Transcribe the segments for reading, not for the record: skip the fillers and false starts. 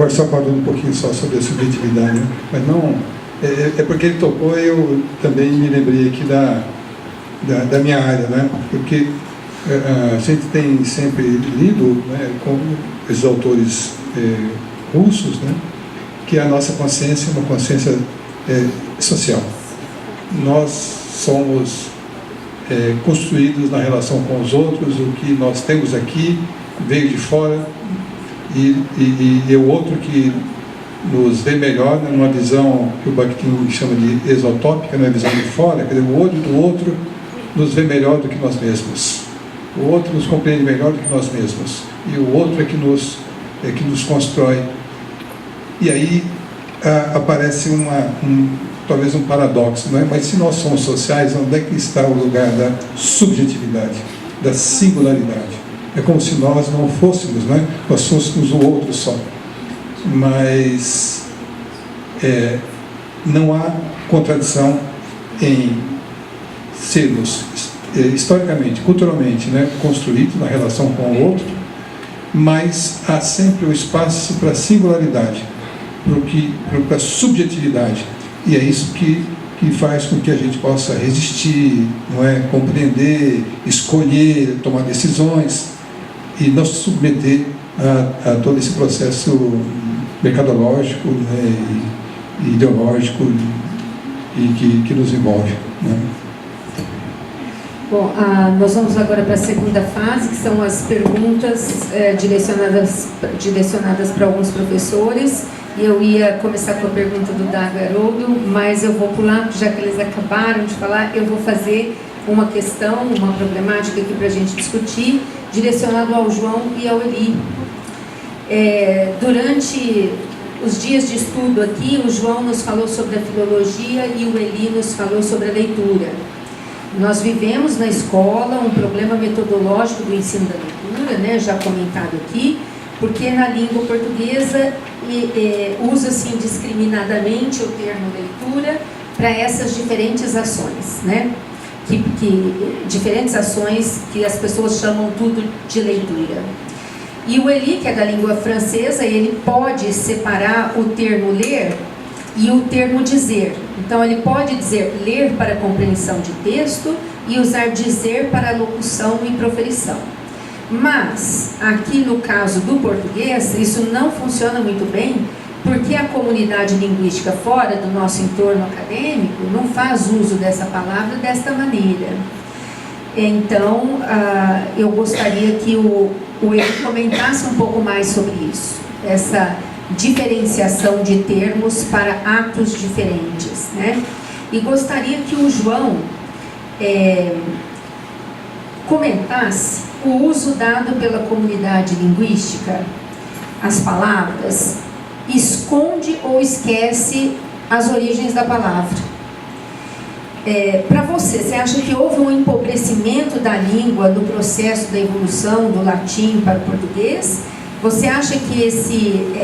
Agora só falando um pouquinho só sobre a subjetividade, né? Mas não... É porque ele tocou e eu também me lembrei aqui da minha área, né? Porque a gente tem sempre lido, né, com esses autores russos, né, que a nossa consciência é uma consciência social. Nós somos construídos na relação com os outros, o que nós temos aqui veio de fora e é o outro que nos vê melhor, né, numa visão que o Bakhtin chama de exotópica, né, visão de fora, quer dizer, o olho do outro nos vê melhor do que nós mesmos. O outro nos compreende melhor do que nós mesmos. E o outro é que nos constrói. E aí aparece talvez um paradoxo, não é? Mas se nós somos sociais, onde é que está o lugar da subjetividade, da singularidade? É como se nós não fôssemos, não é? Nós fôssemos o outro só. Mas não há contradição em sermos historicamente, culturalmente, né, construídos na relação com o outro, mas há sempre o espaço para a singularidade, para a subjetividade, e é isso que faz com que a gente possa resistir, não é, compreender, escolher, tomar decisões e não se submeter a todo esse processo mercadológico, né, e ideológico e que nos envolve, né? Bom, nós vamos agora para a segunda fase, que são as perguntas direcionadas para alguns professores. Eu ia começar com a pergunta do Dago Haroldo, mas eu vou pular, já que eles acabaram de falar, eu vou fazer uma questão, uma problemática aqui para a gente discutir, direcionado ao João e ao Eli. Durante os dias de estudo aqui, o João nos falou sobre a filologia e o Eli nos falou sobre a leitura. Nós vivemos na escola um problema metodológico do ensino da leitura, né, já comentado aqui, porque na língua portuguesa usa-se indiscriminadamente o termo leitura para essas diferentes ações, né? Diferentes ações que as pessoas chamam tudo de leitura. E o Eli, que é da língua francesa, ele pode separar o termo ler e o termo dizer. Então ele pode dizer ler para compreensão de texto e usar dizer para locução e proferição. Mas aqui no caso do português isso não funciona muito bem, porque a comunidade linguística fora do nosso entorno acadêmico não faz uso dessa palavra desta maneira. Então eu gostaria que o Eli comentasse um pouco mais sobre isso, essa diferenciação de termos para atos diferentes, né? E gostaria que o João comentasse o uso dado pela comunidade linguística. As palavras esconde ou esquece as origens da palavra. Para você acha que houve um empobrecimento da língua no processo da evolução do latim para o português? Você acha que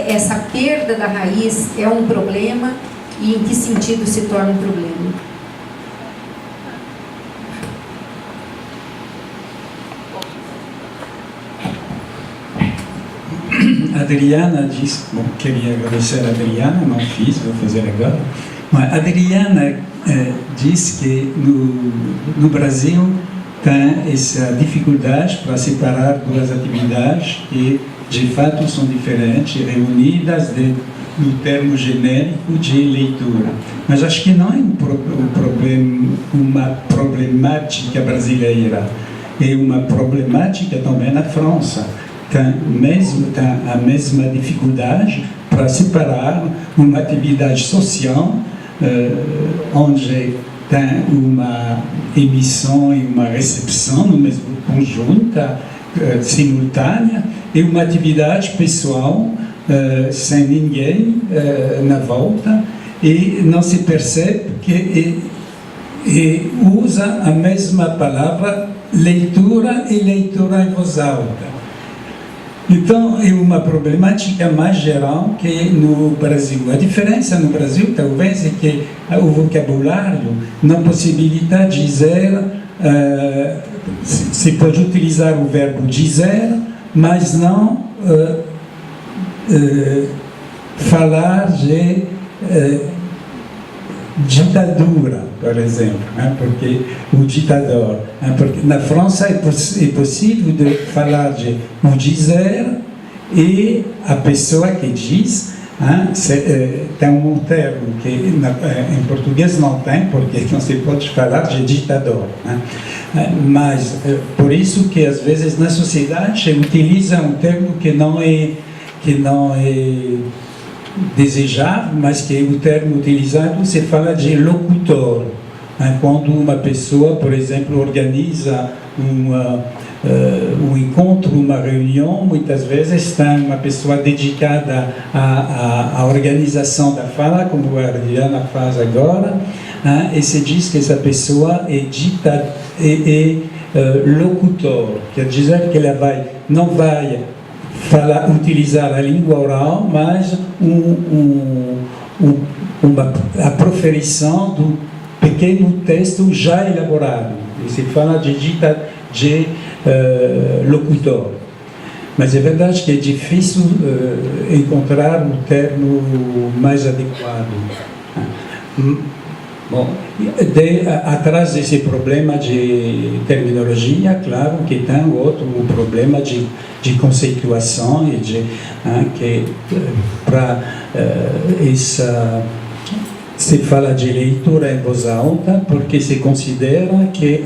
essa perda da raiz é um problema e em que sentido se torna um problema? Adriana disse, bom, queria agradecer a Adriana, não fiz, vou fazer agora. Mas Adriana disse que no Brasil tem essa dificuldade para separar duas atividades que de fato são diferentes, reunidas no termo genérico de leitura. Mas acho que não é uma problemática brasileira, é uma problemática também na França. Tem a mesma dificuldade para separar uma atividade social onde tem uma emissão e uma recepção no mesmo conjunto, simultânea, e uma atividade pessoal sem ninguém na volta, e não se percebe que usa a mesma palavra leitura e leitura em voz alta. Então, é uma problemática mais geral que no Brasil. A diferença no Brasil, talvez, é que o vocabulário não possibilita dizer, se pode utilizar o verbo dizer, mas não falar de ditadura, por exemplo, porque o ditador, porque na França é possível de falar de o dizer e a pessoa que diz, tem um termo que em português não tem, porque não se pode falar de ditador, mas por isso que às vezes na sociedade se utiliza um termo que não é desejável, mas que o termo utilizado se fala de locutor. Quando uma pessoa, por exemplo, organiza um encontro, uma reunião, muitas vezes tem uma pessoa dedicada à organização da fala, como a Adriana faz agora, e se diz que essa pessoa é locutor, quer dizer que ela não vai utilizar a língua oral, mas a proferição do pequeno texto já elaborado. E se fala de locutor. Mas é verdade que é difícil encontrar um termo mais adequado. Bom, atrás desse problema de terminologia, claro que tem o problema de conceituação e que para essa se fala de leitura em voz alta porque se considera que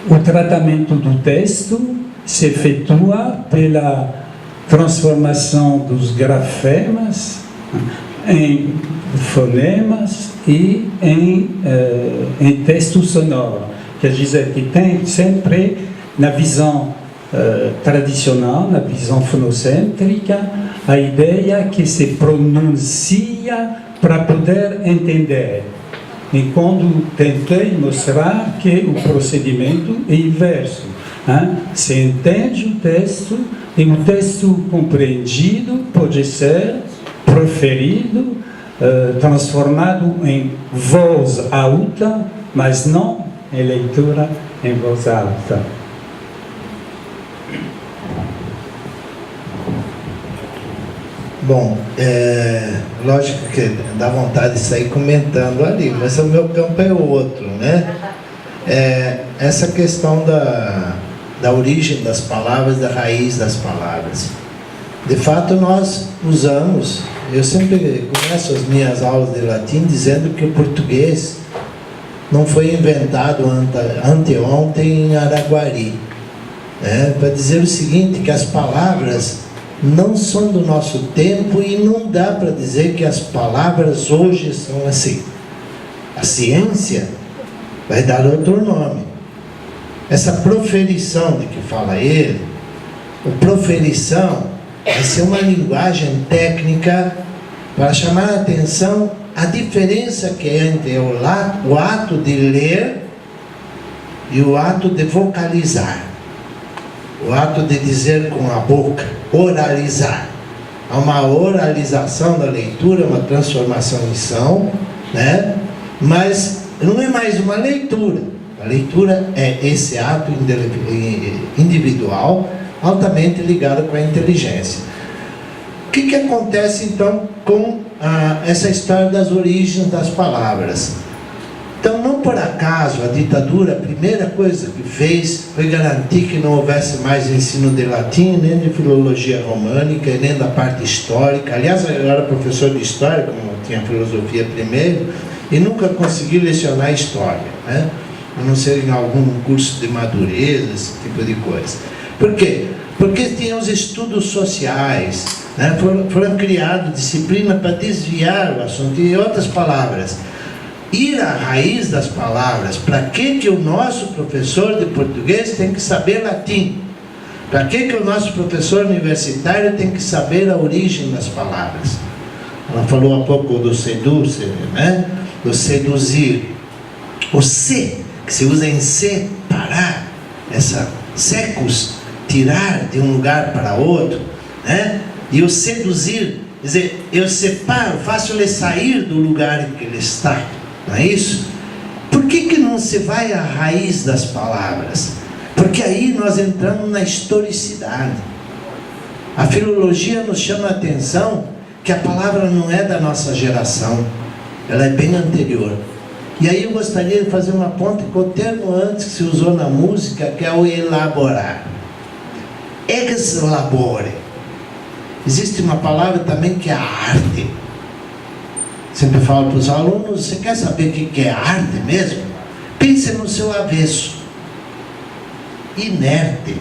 o tratamento do texto se efetua pela transformação dos grafemas em fonemas e em texto sonoro. Quer dizer que tem sempre, na visão tradicional, na visão fonocêntrica, a ideia que se pronuncia para poder entender. E quando tentei mostrar que o procedimento é inverso. Se entende o texto, e o texto compreendido pode ser proferido, transformado em voz alta, mas não em leitura em voz alta. Bom, lógico que dá vontade de sair comentando ali, mas o meu campo é outro, né? Essa questão da origem das palavras, da raiz das palavras. De fato, nós usamos, eu sempre começo as minhas aulas de latim dizendo que o português não foi inventado anteontem em Araguari. Para dizer o seguinte, que as palavras não são do nosso tempo e não dá para dizer que as palavras hoje são assim. A ciência vai dar outro nome. Essa proferição de que fala ele, a proferição vai ser uma linguagem técnica para chamar a atenção a diferença que é entre o ato de ler e o ato de vocalizar. O ato de dizer com a boca, oralizar. Há uma oralização da leitura, uma transformação em som, né? Mas não é mais uma leitura. A leitura é esse ato individual, altamente ligado com a inteligência. O que acontece então com essa história das origens das palavras? Então, não por acaso, a ditadura, a primeira coisa que fez foi garantir que não houvesse mais ensino de latim, nem de filologia românica, nem da parte histórica. Aliás, eu era professor de história, como tinha filosofia primeiro, e nunca consegui lecionar história, né? A não ser em algum curso de madureza, esse tipo de coisa. Por quê? Porque tinha os estudos sociais, né? Foram criadas disciplinas para desviar o assunto. Em outras palavras, ir à raiz das palavras. Para que o nosso professor de português tem que saber latim? Para que o nosso professor universitário tem que saber a origem das palavras? Ela falou há pouco do seduzir, né? Do seduzir. O se, que se usa em separar, essa secus, tirar de um lugar para outro, né? E o seduzir, quer dizer, eu separo, faço ele sair do lugar em que ele está. Não é isso? Por que não se vai à raiz das palavras? Porque aí nós entramos na historicidade. A filologia nos chama a atenção que a palavra não é da nossa geração, ela é bem anterior. E aí eu gostaria de fazer uma ponte com o termo antes que se usou na música, que é o elaborar. Ex labore. Existe uma palavra também que é a arte. Sempre falo para os alunos, você quer saber o que é arte mesmo? Pense no seu avesso. Inerte.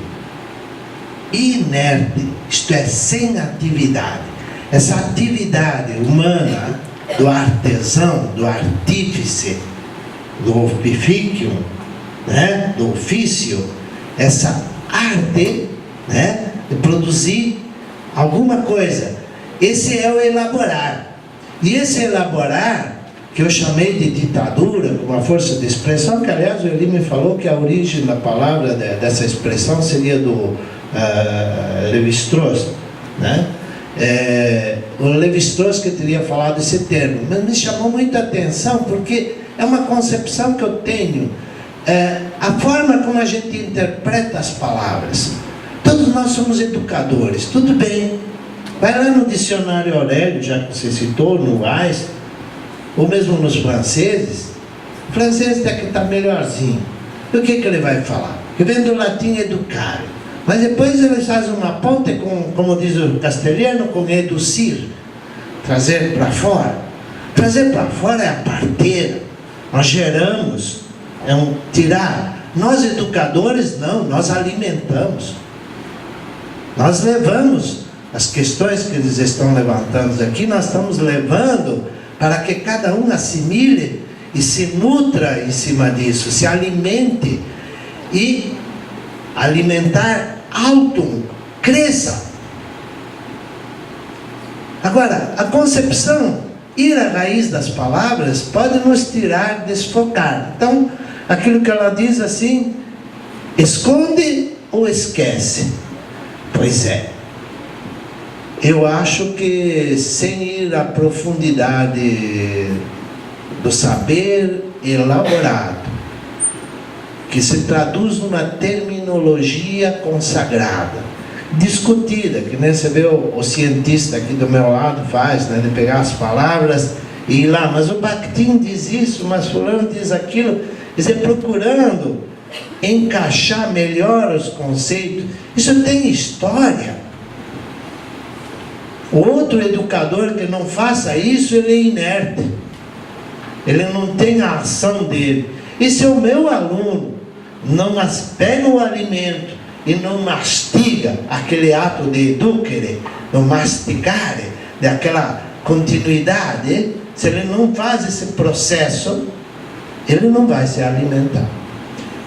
Inerte, isto é, sem atividade. Essa atividade humana do artesão, do artífice, do ofificium, né? Do ofício, essa arte, né? De produzir alguma coisa. Esse é o elaborar. E esse elaborar, que eu chamei de ditadura, uma força de expressão, que aliás o Eli me falou que a origem da palavra dessa expressão seria do Lévi-Strauss, né? O Lévi-Strauss que teria falado esse termo, mas me chamou muita atenção porque é uma concepção que eu tenho, a forma como a gente interpreta as palavras. Todos nós somos educadores, tudo bem. Vai lá no dicionário Aurélio, já que você citou, no Ais, ou mesmo nos franceses. O francês até que está melhorzinho. E o que ele vai falar? Que vem do latim educare. Mas depois eles fazem uma ponte com, como diz o castelhano, com educir, trazer para fora. Trazer para fora é a parteira. Nós geramos, é um tirar. Nós educadores não, nós alimentamos. Nós levamos as questões que eles estão levantando aqui, nós estamos levando para que cada um assimile e se nutra em cima disso, se alimente e alimentar alto, cresça. Agora, a concepção, ir à raiz das palavras, pode nos tirar, desfocar. Então, aquilo que ela diz assim, esconde ou esquece? Pois é. Eu acho que sem ir à profundidade do saber elaborado, que se traduz numa terminologia consagrada, discutida, que nem você vê o cientista aqui do meu lado faz, né, de pegar as palavras e ir lá, mas o Bakhtin diz isso, mas fulano diz aquilo, quer dizer, procurando encaixar melhor os conceitos. Isso tem história. Outro educador que não faça isso, ele é inerte. Ele não tem a ação dele. E se o meu aluno não pega o alimento e não mastiga aquele ato de educare, não mastigare, daquela continuidade, se ele não faz esse processo, ele não vai se alimentar.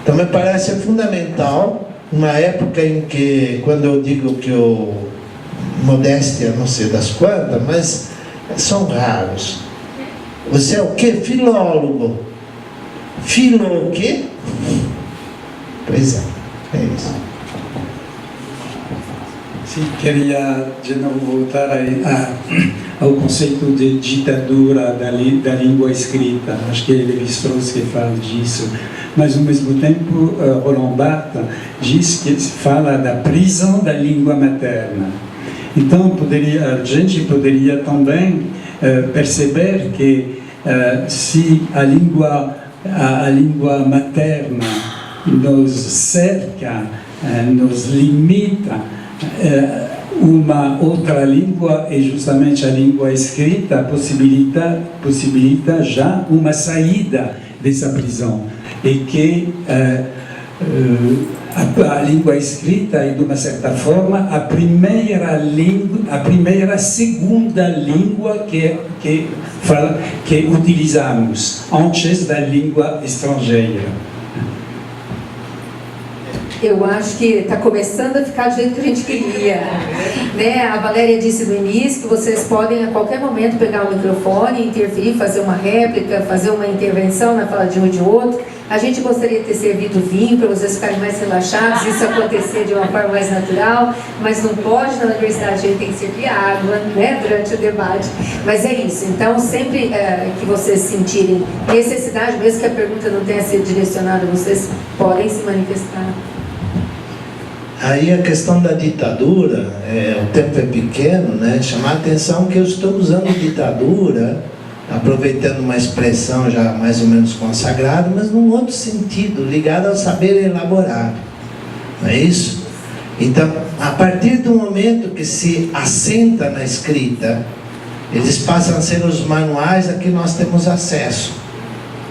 Então me parece fundamental, uma época em que, quando eu digo que modéstia, não sei das quantas, mas são raros. Você é o quê? Filólogo. Filo o quê? Pois é isso. Sim, queria de novo voltar ao conceito de ditadura da língua escrita. Acho que é Lévi-Strauss que fala disso. Mas, ao mesmo tempo, Roland Barthes diz que fala da prisão da língua materna. Então, a gente poderia também perceber que se a língua materna nos cerca, nos limita, uma outra língua é justamente a língua escrita, possibilita já uma saída dessa prisão. E que a língua escrita é, de uma certa forma, a segunda língua que utilizamos, antes da língua estrangeira. Eu acho que está começando a ficar do jeito que a gente queria, né? A Valéria disse no início que vocês podem a qualquer momento pegar o microfone, interferir, fazer uma réplica, fazer uma intervenção na fala de um e de outro. A gente gostaria de ter servido vinho para vocês ficarem mais relaxados, isso acontecer de uma forma mais natural, mas não pode. Na universidade a gente tem que servir água, né, durante o debate. Mas é isso. Então, sempre que vocês sentirem necessidade, mesmo que a pergunta não tenha sido direcionada, vocês podem se manifestar. aí a questão da ditadura, o tempo é pequeno, né? Chamar a atenção que eu estou usando ditadura, aproveitando uma expressão já mais ou menos consagrada, mas num outro sentido, ligado ao saber elaborado. Não é isso? Então, a partir do momento que se assenta na escrita, eles passam a ser os manuais a que nós temos acesso.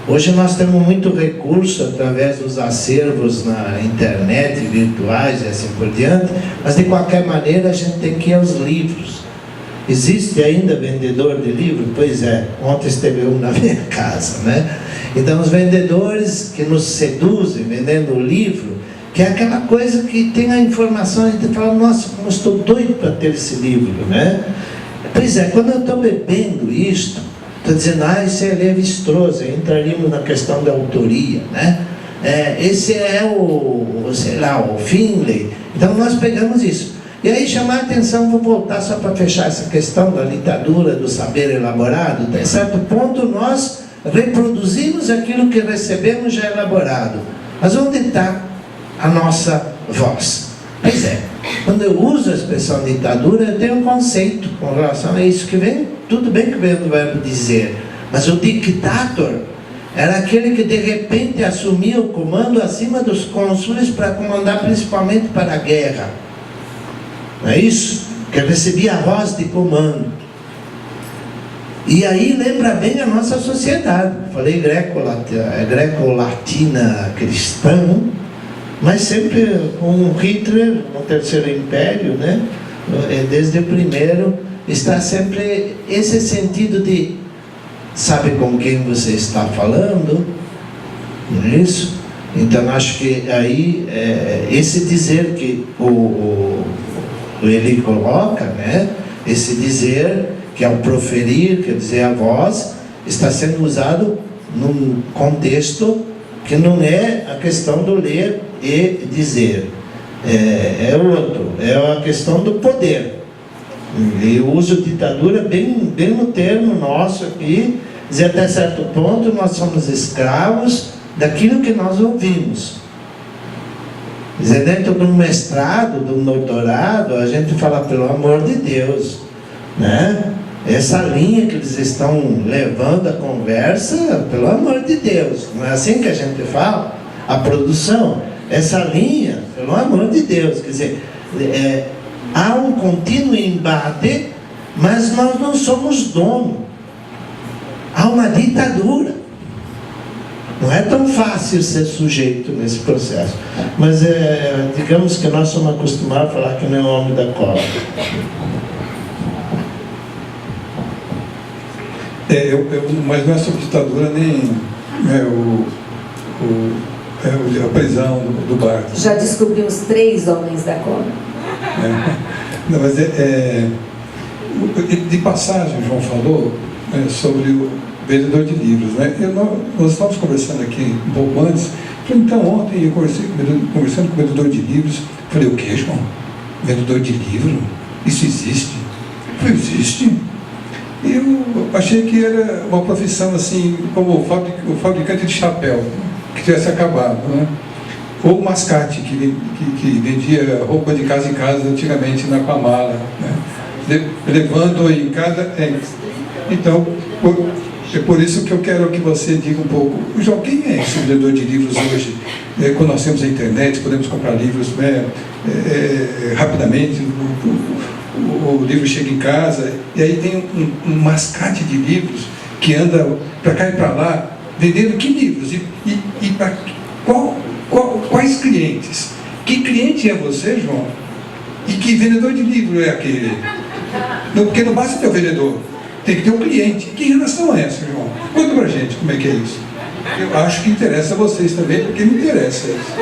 Hoje nós temos muito recurso através dos acervos na internet, virtuais e assim por diante, mas de qualquer maneira a gente tem que ir aos livros. Existe ainda vendedor de livro? Pois é, ontem esteve um na minha casa, né? Então os vendedores que nos seduzem vendendo o livro, que é aquela coisa que tem a informação, a gente fala, nossa, como eu estou doido para ter esse livro, né? Pois é, quando eu estou bebendo isto, estou dizendo, isso é Lévi-Strauss, entraríamos na questão da autoria, né? Esse é sei lá, o Finlay. Então nós pegamos isso. E aí chamar a atenção, vou voltar só para fechar essa questão da ditadura, do saber elaborado. Até certo ponto nós reproduzimos aquilo que recebemos já elaborado. Mas onde está a nossa voz? Pois é, quando eu uso a expressão ditadura, eu tenho um conceito com relação a isso que vem, tudo bem que vem do verbo dizer, mas o dictator era aquele que de repente assumia o comando acima dos cônsules para comandar principalmente para a guerra. Não é isso? Que recebia a voz de comando. E aí lembra bem a nossa sociedade. Falei greco-latina cristã, mas sempre com Hitler no Terceiro Império, né? Desde o primeiro, está sempre esse sentido de sabe com quem você está falando, não é isso? Então acho que aí esse dizer que ele coloca, né? Esse dizer que ao proferir, quer dizer a voz, está sendo usado num contexto que não é a questão do ler e dizer, é outro, é a questão do poder. Eu uso ditadura bem no termo nosso aqui, dizer até certo ponto nós somos escravos daquilo que nós ouvimos. Dizer, dentro de um mestrado, de um doutorado, a gente fala pelo amor de Deus, né? Essa linha que eles estão levando a conversa, pelo amor de Deus, não é assim que a gente fala? A produção, essa linha, pelo amor de Deus, quer dizer, há um contínuo embate, mas nós não somos dono. Há uma ditadura. Não é tão fácil ser sujeito nesse processo. Mas digamos que nós somos acostumados a falar que não é o homem da cola. Mas não é sobre ditadura nem a prisão do barco. Já descobrimos 3 homens da cola. Não, mas de passagem, o João falou sobre o vendedor de livros, né? Nós estávamos conversando aqui um pouco antes. Falei, então ontem eu conversando com o vendedor de livros. Falei, o que, João? Vendedor de livro? Isso existe? Falei, existe. Eu achei que era uma profissão assim, como o fabricante de chapéu, que tivesse acabado, né? Ou o mascate, que vendia roupa de casa em casa antigamente na Pamala, né? Levando em casa. Então, é por isso que eu quero que você diga um pouco, João, quem é esse vendedor de livros hoje? Quando nós temos a internet, podemos comprar livros rapidamente, o livro chega em casa, e aí tem um mascate de livros que anda para cá e para lá, vendendo que livros? E para quais clientes? Que cliente é você, João? E que vendedor de livro é aquele? Porque não basta ter o vendedor, tem que ter um cliente. Que relação é essa, João? Conta pra gente como é que é isso. Eu acho que interessa a vocês também, porque me interessa isso,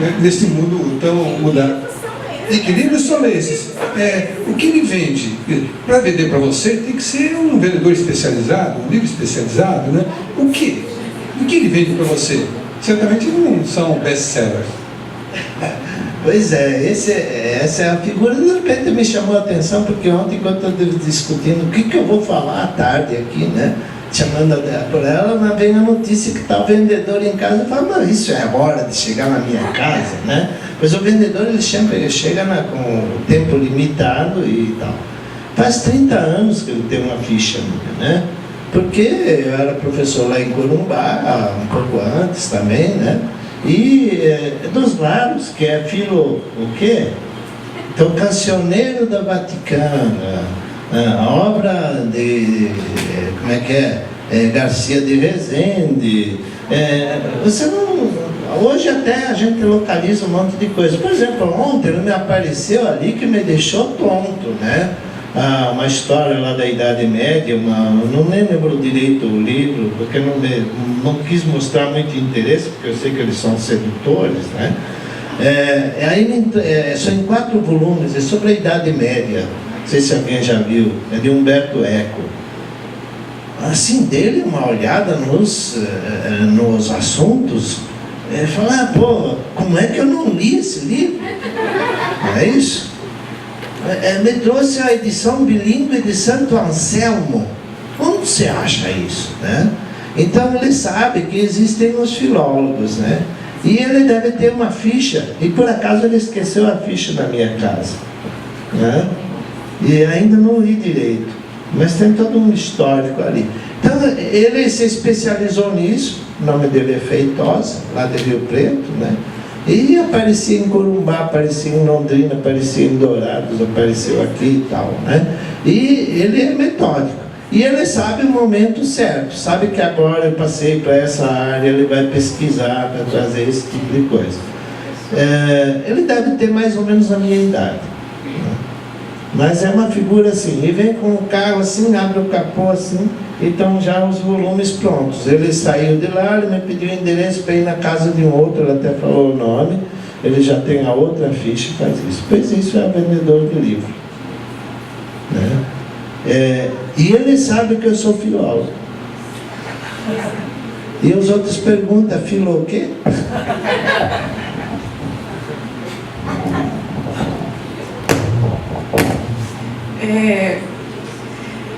né? Nesse mundo tão mudado. E que livros são esses? O que ele vende? Para vender para você, tem que ser um vendedor especializado, um livro especializado, né? O que ele vende para você? Certamente não são best-sellers. Pois essa é a figura. De repente me chamou a atenção, porque ontem, enquanto eu estava discutindo o que eu vou falar à tarde aqui, né? chamando por ela, mas vem a notícia que está o vendedor em casa e fala, não, isso é a hora de chegar na minha casa, né? Pois o vendedor, ele sempre chega com o tempo limitado e tal. Faz 30 anos que ele tem uma ficha minha, né? Porque eu era professor lá em Corumbá, um pouco antes também, né? E dos Laros, que é o quê? Então, Cancioneiro da Vaticana, a obra de, como é que é? Garcia de Rezende. Você não... Hoje até a gente localiza um monte de coisa. Por exemplo, ontem ele me apareceu ali que me deixou tonto, né? Uma história lá da Idade Média, eu não lembro direito o livro, porque não quis mostrar muito interesse, porque eu sei que eles são sedutores, né? São em 4 volumes, é sobre a Idade Média, não sei se alguém já viu, é de Humberto Eco. Assim, dele uma olhada nos assuntos, falar, pô, como é que eu não li esse livro? Não é isso? Me trouxe a edição bilíngue de Santo Anselmo. Onde você acha isso, né? Então ele sabe que existem os filólogos, né? E ele deve ter uma ficha, e por acaso ele esqueceu a ficha na minha casa, né? E ainda não li direito, mas tem todo um histórico ali. Então ele se especializou nisso, o nome dele é Feitosa, lá de Rio Preto, né? E aparecia em Corumbá, aparecia em Londrina, aparecia em Dourados, apareceu aqui e tal, né? E ele é metódico. E ele sabe o momento certo, sabe que agora eu passei para essa área, ele vai pesquisar para trazer esse tipo de coisa. Ele deve ter mais ou menos a minha idade, né? Mas é uma figura assim, e vem com o carro assim, abre o capô assim, e estão já os volumes prontos. Ele saiu de lá, ele me pediu o endereço para ir na casa de um outro, ele até falou o nome, ele já tem a outra ficha e faz isso. Pois isso é vendedor de livro, né? E ele sabe que eu sou filólogo. E os outros perguntam, filo o quê?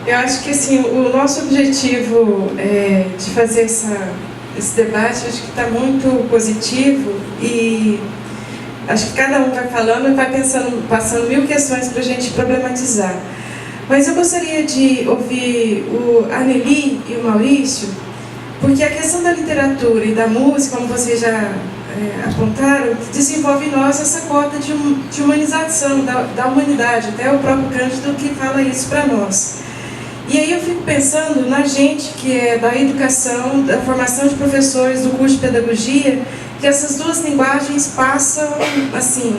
Eu acho que assim, o nosso objetivo de fazer esse debate, acho que está muito positivo, e acho que cada um vai falando e vai passando 1000 questões para a gente problematizar. Mas eu gostaria de ouvir a Nelly e o Maurício, porque a questão da literatura e da música, como vocês já apontaram, desenvolve em nós essa cota de humanização da humanidade. Até o próprio Cândido que fala isso para nós. E aí eu fico pensando na gente que é da educação, da formação de professores do curso de pedagogia, que essas duas linguagens passam assim,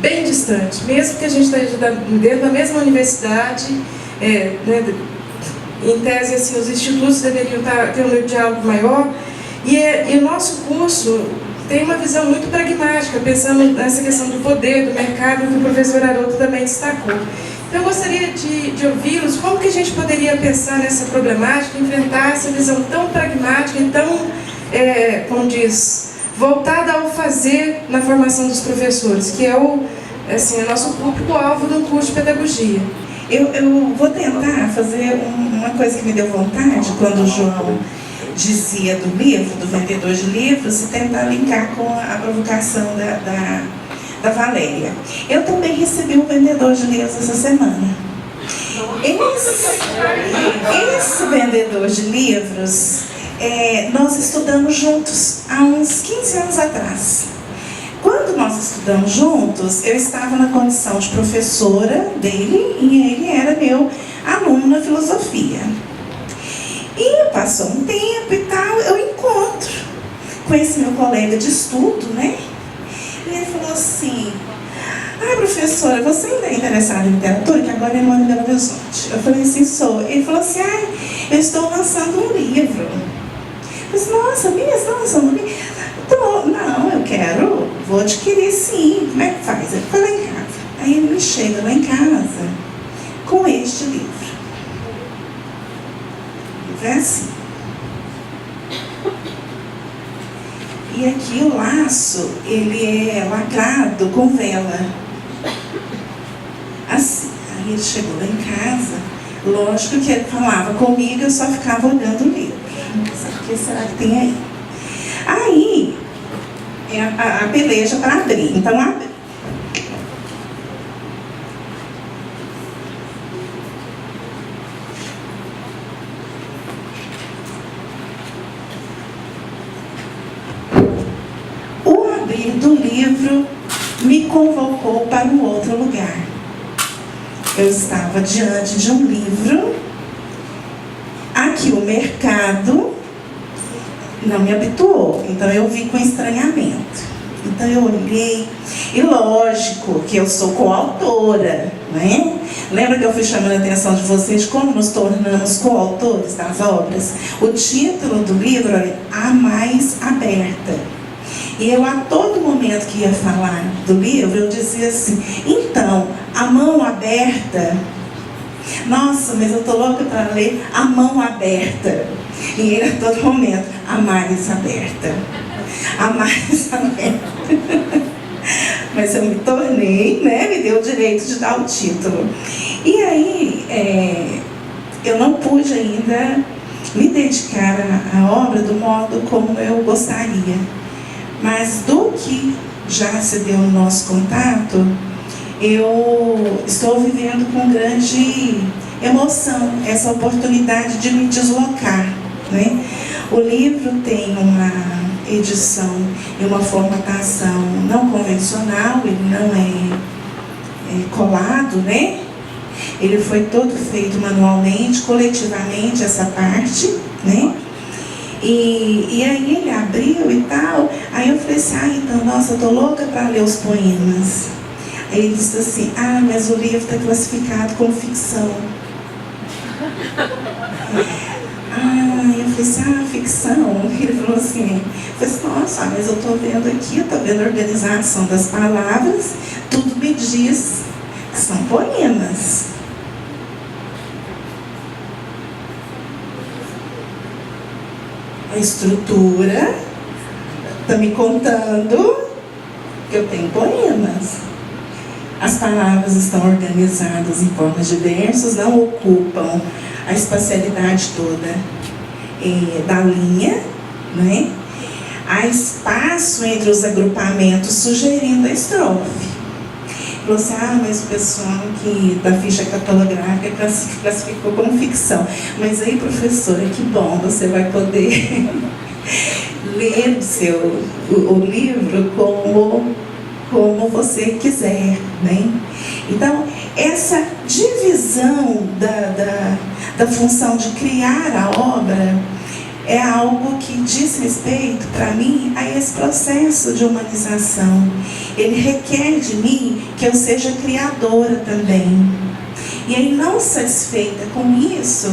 bem distantes, mesmo que a gente esteja dentro da mesma universidade, né, em tese assim, os institutos deveriam ter um diálogo maior, e o nosso curso tem uma visão muito pragmática, pensando nessa questão do poder, do mercado, que o professor Haroldo também destacou. Então eu gostaria de ouvi-los, como que a gente poderia pensar nessa problemática, enfrentar essa visão tão pragmática e tão, como diz, voltada ao fazer na formação dos professores, que é o nosso público-alvo do curso de pedagogia. Eu vou tentar fazer uma coisa que me deu vontade, quando o João dizia do livro, do vendedor de livros, e tentar linkar com a provocação da Valéria. Eu também recebi um vendedor de livros essa semana. Esse vendedor de livros, nós estudamos juntos há uns 15 anos atrás. Quando nós estudamos juntos, eu estava na condição de professora dele e ele era meu aluno na filosofia. E passou um tempo e tal, eu encontro com esse meu colega de estudo, né? E ele falou assim: professora, você ainda é interessada em literatura? Que agora ele mora em Belo Horizonte. Eu falei assim, sou. Ele falou assim, eu estou lançando um livro. Eu disse, nossa, Bia, você está lançando um livro? Não, eu vou adquirir sim. Como é que faz? Ele foi lá em casa. Aí ele me chega lá em casa com este livro. O livro é assim. E aqui o laço, ele é lacrado com vela. Assim. Aí ele chegou lá em casa, Lógico que ele falava comigo, eu só ficava olhando o livro. O que será que tem aí? Aí, é a peleja para abrir. Então, abre. O abrir do livro me convocou para um outro lugar. Eu estava diante de um livro, aqui o mercado não me habituou, então eu vi com estranhamento. Então eu olhei, e lógico que eu sou coautora, né? Lembra que eu fui chamando a atenção de vocês como nos tornamos coautores das obras? O título do livro é A Mais Aberta. E eu, a todo momento que ia falar do livro, eu dizia assim, então, a mão aberta, nossa, mas eu estou louca para ler A Mão Aberta. E ele, a todo momento, A Mais Aberta. A Mais Aberta. Mas eu me tornei, né, me deu o direito de dar o título. E aí, eu não pude ainda me dedicar à obra do modo como eu gostaria. Mas do que já se deu no nosso contato, eu estou vivendo com grande emoção essa oportunidade de me deslocar, né? O livro tem uma edição e uma formatação não convencional, ele não é colado, né? Ele foi todo feito manualmente, coletivamente, essa parte, né? E aí ele abriu e tal, aí eu falei assim, então, nossa, eu tô louca para ler os poemas. Aí ele disse assim, mas o livro está classificado como ficção. Eu falei assim, ficção? Ele falou assim, eu falei assim, nossa, mas eu tô vendo aqui, eu tô vendo a organização das palavras, tudo me diz que são poemas. A estrutura está me contando que eu tenho poemas. As palavras estão organizadas em formas diversas, não ocupam a espacialidade toda da linha, né? Há espaço entre os agrupamentos sugerindo a estrofe. Falou assim, mas o pessoal que da ficha catalográfica classificou como ficção. Mas aí, professora, que bom, você vai poder ler o livro como você quiser, né? Então, essa divisão da função de criar a obra é algo que diz respeito, para mim, a esse processo de humanização. Ele requer de mim que eu seja criadora também. E aí, não satisfeita com isso,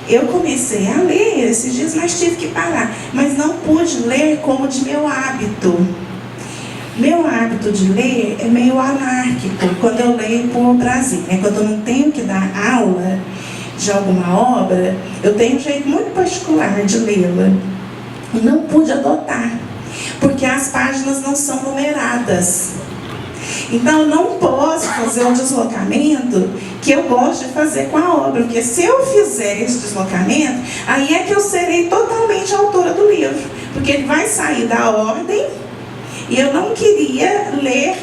eu comecei a ler esses dias, mas tive que parar. Mas não pude ler como de meu hábito. Meu hábito de ler é meio anárquico, quando eu leio por Brasil, né? Quando eu não tenho que dar aula de alguma obra, eu tenho um jeito muito particular de lê-la. Não pude adotar, porque as páginas não são numeradas. Então eu não posso fazer um deslocamento que eu gosto de fazer com a obra, porque se eu fizer esse deslocamento, aí é que eu serei totalmente autora do livro, porque ele vai sair da ordem, e eu não queria ler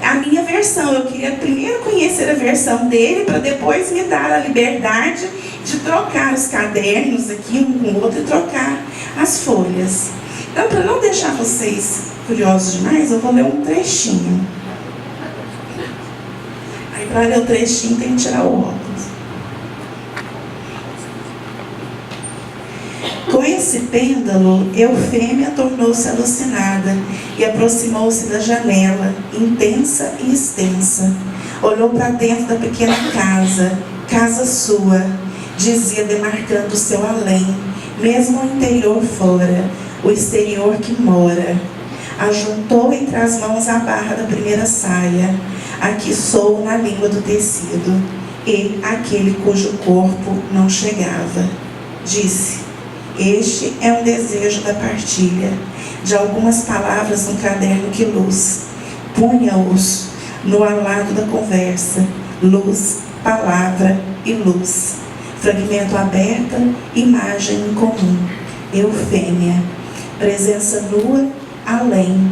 a minha versão, eu queria primeiro conhecer a versão dele, para depois me dar a liberdade de trocar os cadernos aqui um com o outro e trocar as folhas. Então, para não deixar vocês curiosos demais, eu vou ler um trechinho. Aí, para ler o trechinho, tem que tirar o óculos. Com esse pêndulo, Eufêmia tornou-se alucinada e aproximou-se da janela, intensa e extensa. Olhou para dentro da pequena casa sua, dizia demarcando o seu além, mesmo o interior fora, o exterior que mora. Ajuntou entre as mãos a barra da primeira saia, a que soou na língua do tecido, e aquele cujo corpo não chegava. Disse: este é um desejo da partilha, de algumas palavras no caderno que luz. Punha-os no alado da conversa, luz, palavra e luz. Fragmento aberta, imagem incomum. Eufêmia. Presença nua, além.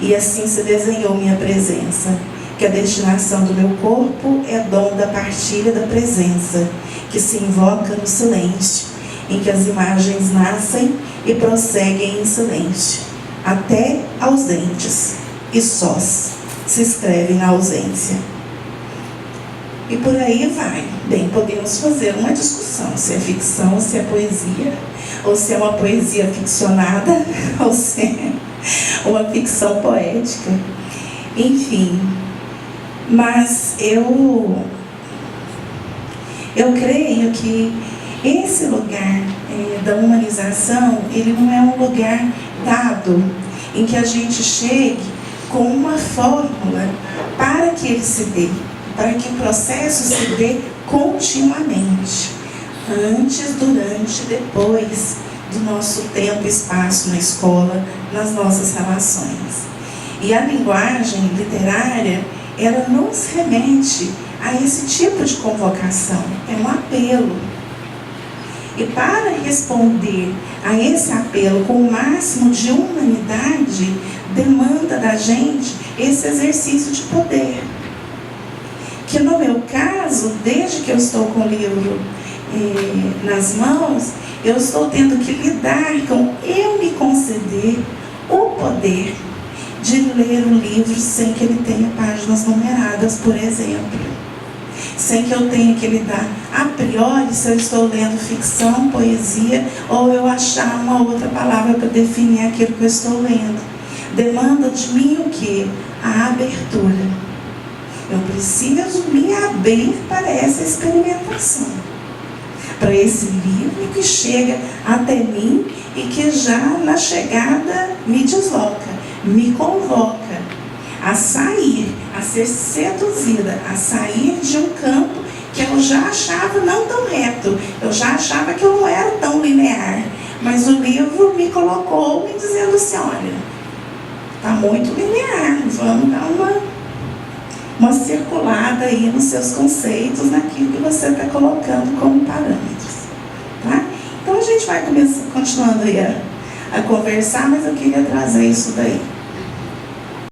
E assim se desenhou minha presença. Que a destinação do meu corpo é dom da partilha da presença, que se invoca no silêncio, em que as imagens nascem e prosseguem em silêncio, até ausentes e sós se escrevem na ausência. E por aí vai. Bem, podemos fazer uma discussão se é ficção ou se é poesia, ou se é uma poesia ficcionada, ou se é uma ficção poética. Enfim, mas eu creio que esse lugar da humanização, ele não é um lugar dado em que a gente chegue com uma fórmula para que ele se dê, para que o processo se dê continuamente, antes, durante e depois do nosso tempo e espaço na escola, nas nossas relações. E a linguagem literária, ela nos remete a esse tipo de convocação, é um apelo. E para responder a esse apelo com o máximo de humanidade, demanda da gente esse exercício de poder. Que no meu caso, desde que eu estou com o livro nas mãos, eu estou tendo que lidar com eu me conceder o poder de ler o livro sem que ele tenha páginas numeradas, por exemplo. Sem que eu tenha que lidar a priori se eu estou lendo ficção, poesia, ou eu achar uma outra palavra para definir aquilo que eu estou lendo. Demanda de mim o quê? A abertura. Eu preciso me abrir para essa experimentação, para esse livro que chega até mim e que já na chegada me desloca, me convoca a sair, a ser seduzida, a sair de um campo que eu já achava não tão reto, eu já achava que eu não era tão linear, mas o livro me colocou me dizendo assim, olha, está muito linear, vamos dar uma circulada aí nos seus conceitos, naquilo que você está colocando como parâmetros. Tá? Então a gente vai continuando aí a conversar, mas eu queria trazer isso daí.